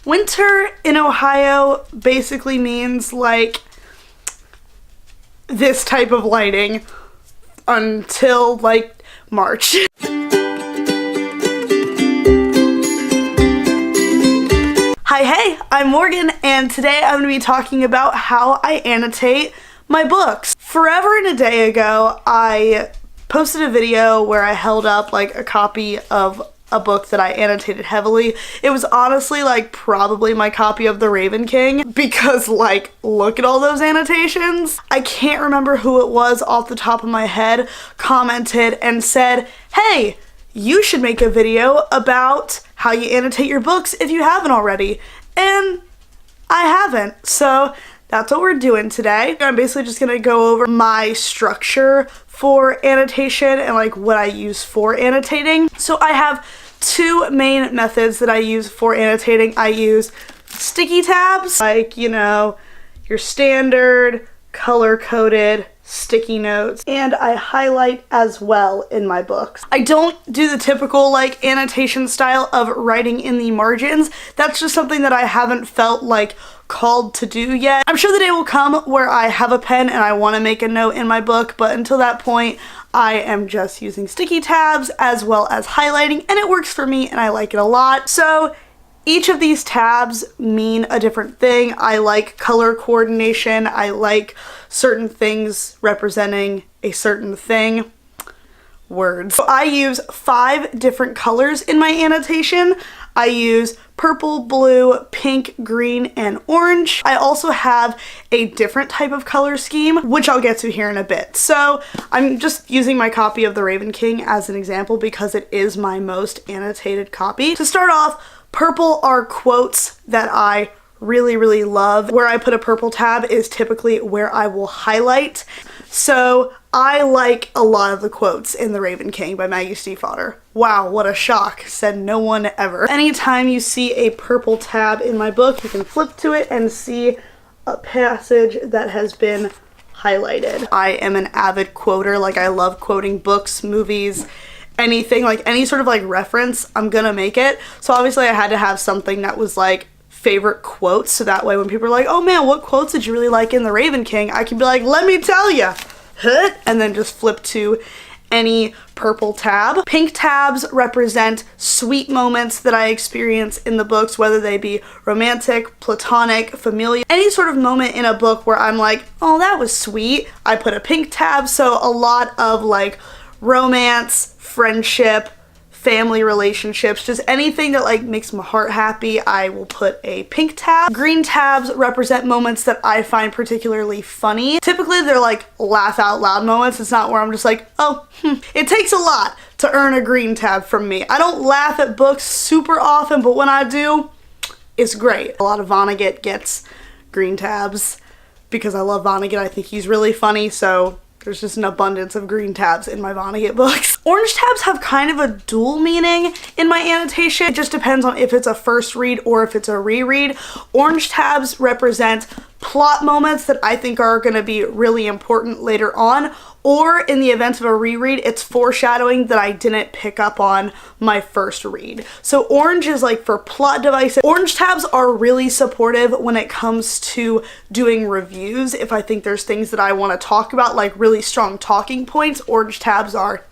Winter in Ohio basically means like this type of lighting until like March. Hi, hey, I'm Morgan, and today I'm going to be talking about how I annotate my books. Forever and a day ago, I posted a video where I held up like a copy of a book that I annotated heavily. It was honestly like probably my copy of The Raven King, because like look at all those annotations. I can't remember who it was off the top of my head commented and said, hey, you should make a video about how you annotate your books if you haven't already. And I haven't, so that's what we're doing today. I'm basically just gonna go over my structure for annotation and like what I use for annotating. So I have two main methods that I use for annotating. I use sticky tabs, like, you know, your standard color-coded sticky notes, and I highlight as well in my books. I don't do the typical like annotation style of writing in the margins. That's just something that I haven't felt like called to do yet. I'm sure the day will come where I have a pen and I want to make a note in my book, but until that point I am just using sticky tabs as well as highlighting, and it works for me and I like it a lot. So each of these tabs mean a different thing. I like color coordination. I like certain things representing a certain thing. Words. So I use 5 different colors in my annotation. I use purple, blue, pink, green, and orange. I also have a different type of color scheme, which I'll get to here in a bit. So I'm just using my copy of The Raven King as an example because it is my most annotated copy. To start off, purple are quotes that I really love. Where I put a purple tab is typically where I will highlight. So I like a lot of the quotes in The Raven King by Maggie Stiefvater. Wow, what a shock, said no one ever. Anytime you see a purple tab in my book, you can flip to it and see a passage that has been highlighted. I am an avid quoter, like I love quoting books, movies, anything, like any sort of like reference, I'm gonna make it. So obviously I had to have something that was like favorite quotes, so that way when people are like, oh man, what quotes did you really like in The Raven King, I can be like, let me tell you, and then just flip to any purple tab. Pink tabs represent sweet moments that I experience in the books, whether they be romantic, platonic, familial, any sort of moment in a book where I'm like, oh, that was sweet, I put a pink tab. So a lot of like romance, friendship, family relationships, just anything that like makes my heart happy, I will put a pink tab. Green tabs represent moments that I find particularly funny. Typically they're like laugh out loud moments. It's not where I'm just like, oh, It takes a lot to earn a green tab from me. I don't laugh at books super often, but when I do, it's great. A lot of Vonnegut gets green tabs because I love Vonnegut. I think he's really funny, so there's just an abundance of green tabs in my Vonnegut books. Orange tabs have kind of a dual meaning in my annotation. It just depends on if it's a first read or if it's a reread. Orange tabs represent plot moments that I think are going to be really important later on, or in the event of a reread, it's foreshadowing that I didn't pick up on my first read. So orange is like for plot devices. Orange tabs are really supportive when it comes to doing reviews. If I think there's things that I want to talk about, like really strong talking points, orange tabs are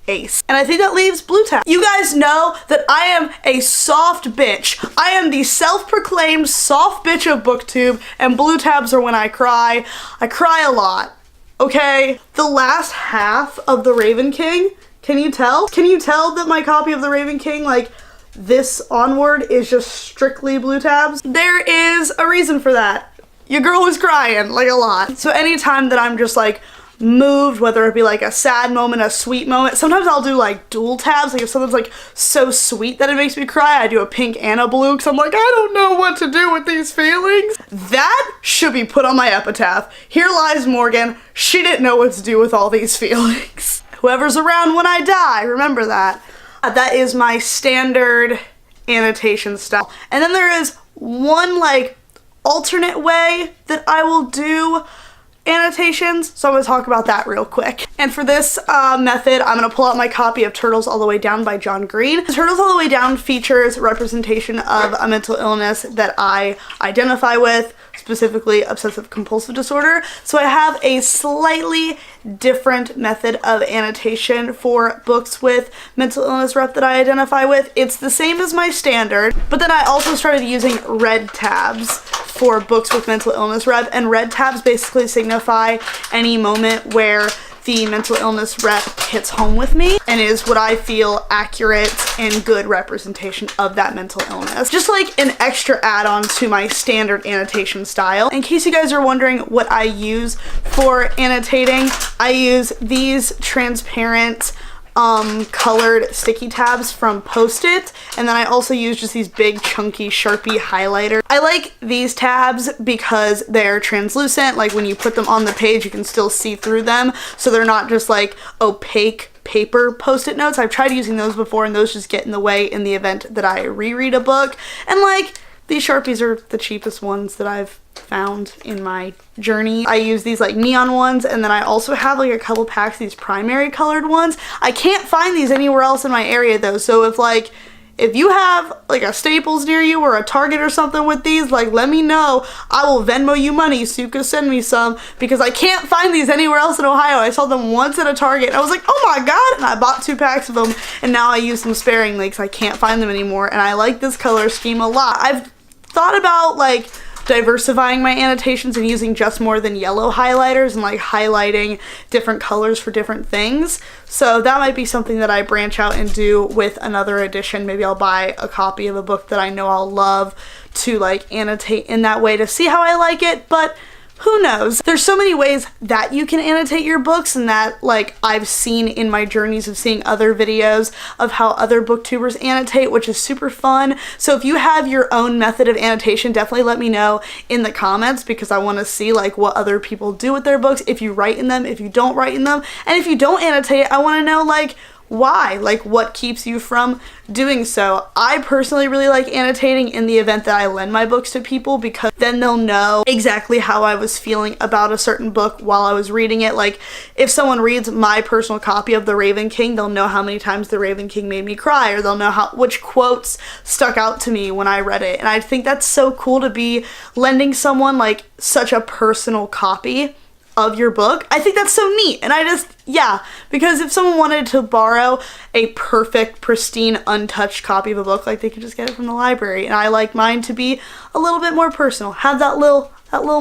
ace. And I think that leaves blue tabs. You guys know that I am a soft bitch. I am the self-proclaimed soft bitch of booktube, and blue tabs are when I cry. I cry a lot. Okay, the last half of The Raven King, can you tell? Can you tell that my copy of The Raven King, like this onward, is just strictly blue tabs? There is a reason for that. Your girl was crying, like a lot. So anytime that I'm just like moved, whether it be like a sad moment, a sweet moment, sometimes I'll do like dual tabs. Like if something's like so sweet that it makes me cry, I do a pink and a blue because I'm like, I don't know what to do with these feelings. That should be put on my epitaph. Here lies Morgan. She didn't know what to do with all these feelings. Whoever's around when I die, remember that. That is my standard annotation style. And then there is one like alternate way that I will do annotations, so I'm going to talk about that real quick. And for this method, I'm going to pull out my copy of Turtles All the Way Down by John Green. Turtles All the Way Down features representation of a mental illness that I identify with, specifically obsessive compulsive disorder. So I have a slightly different method of annotation for books with mental illness rep that I identify with. It's the same as my standard, but then I also started using red tabs for books with mental illness rep, and red tabs basically signify any moment where the mental illness rep hits home with me and is what I feel accurate and good representation of that mental illness. Just like an extra add-on to my standard annotation style. In case you guys are wondering what I use for annotating, I use these transparent colored sticky tabs from Post-it, and then I also use just these big chunky Sharpie highlighters. I like these tabs because they're translucent, like when you put them on the page you can still see through them, so they're not just like opaque paper Post-it notes. I've tried using those before and those just get in the way in the event that I reread a book, and like these Sharpies are the cheapest ones that I've found in my journey. I use these like neon ones, and then I also have like a couple packs of these primary colored ones. I can't find these anywhere else in my area though, so if you have like a Staples near you or a Target or something with these, like let me know. I will Venmo you money so you can send me some, because I can't find these anywhere else in Ohio. I saw them once at a Target and I was like, oh my god, and I bought 2 packs of them, and now I use them sparingly because I can't find them anymore, and I like this color scheme a lot. I've thought about like diversifying my annotations and using just more than yellow highlighters and like highlighting different colors for different things. So that might be something that I branch out and do with another edition. Maybe I'll buy a copy of a book that I know I'll love to like annotate in that way to see how I like it, but who knows? There's so many ways that you can annotate your books, and that like I've seen in my journeys of seeing other videos of how other booktubers annotate, which is super fun. So if you have your own method of annotation, definitely let me know in the comments, because I want to see like what other people do with their books, if you write in them, if you don't write in them, and if you don't annotate, I want to know like why, like what keeps you from doing so. I personally really like annotating in the event that I lend my books to people, because then they'll know exactly how I was feeling about a certain book while I was reading it. Like if someone reads my personal copy of The Raven King, they'll know how many times The Raven King made me cry, or they'll know which quotes stuck out to me when I read it. And I think that's so cool to be lending someone like such a personal copy of your book. I think that's so neat, and because if someone wanted to borrow a perfect, pristine, untouched copy of a book, like they could just get it from the library, and I like mine to be a little bit more personal, have that little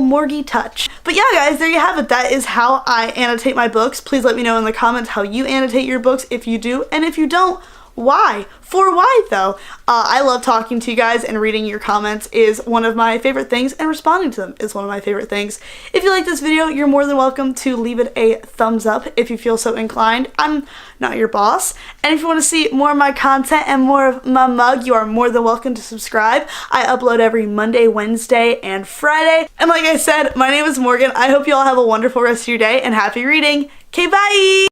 Morggy touch. But yeah guys, there you have it. That is how I annotate my books. Please let me know in the comments how you annotate your books, if you do, and if you don't, why? For why though? I love talking to you guys, and reading your comments is one of my favorite things, and responding to them is one of my favorite things. If you like this video, you're more than welcome to leave it a thumbs up if you feel so inclined. I'm not your boss. And if you want to see more of my content and more of my mug, you are more than welcome to subscribe. I upload every Monday, Wednesday, and Friday. And like I said, my name is Morgan. I hope you all have a wonderful rest of your day, and happy reading. Okay, bye!